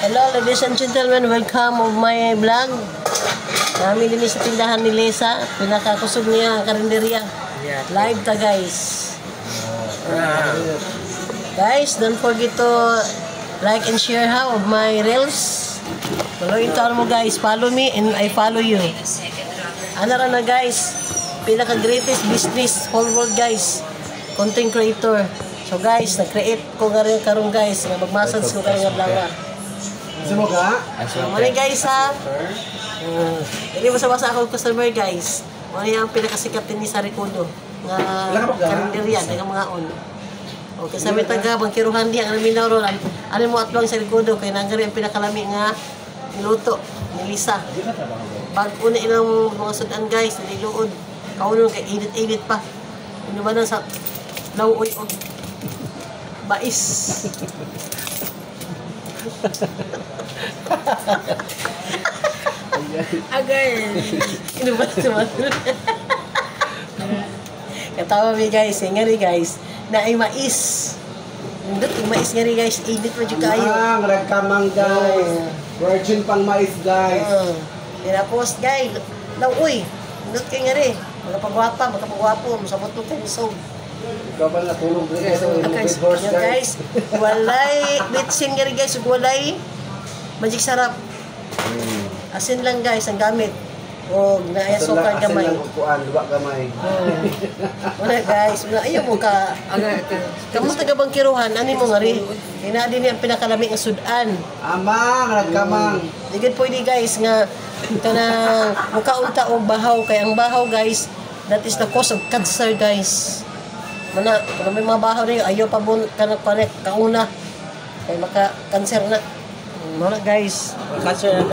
Hello ladies and gentlemen, welcome of my vlog. Kami din sa tindahan ni Lesa, pinakakusog niya ang karinderya. Live ta guys. Guys, don't forget to like and share how of my reels. Tuloy ito mo guys, follow me and I follow you. Ano na guys, pinaka greatest business whole world guys, content creator. So guys, nag-create ko karon guys, mag-massage ko karon nga blawa. Sumo ka? Mali guys ha. Hindi basa-basa ako customer guys. Mali ang pinakasikat ni sa Ricodo nga karinderya nga mga on. Okay, sabi taga bangkiruhan diha ang minaw ron. Ano mo atbang sa Ricodo kay nangari ang pinakalami nga niluto ni Lisa. Bago na ilang mga sudan guys, niluod. Kauno kay edit pa. Ano ba nang sa lawoy og bais. Again. Ino ba naman? Katawa mi guys, ngari guys, na ay mais. Nindot yung mais ngari guys, edit mo juga ayo. Nagkamang guys. Virgin pang mais guys. Tapos guys, law uy. Nindot kay ngari, magapagwapo, masabot to kay song. Ikaw ba natulog rin guys, walay bitsin ngari guys, walay magic sarap. Asin lang guys ang gamit. O naaya sukar gamay. Asin lang kuan, duwa gamay. Wala guys, ayaw mo ka. Kamu taga bangkiruhan, ani mo ngari. Ina din ang pinakalami nga sudan. Amang, nagkamang. Digid pwede guys nga kanang mukaunta og bahaw kay ang bahaw guys, that is the cause of cancer guys. Mana, kung may mga bahaw rin, ayaw pa bon kauna kay maka cancer na. Mana guys, cancer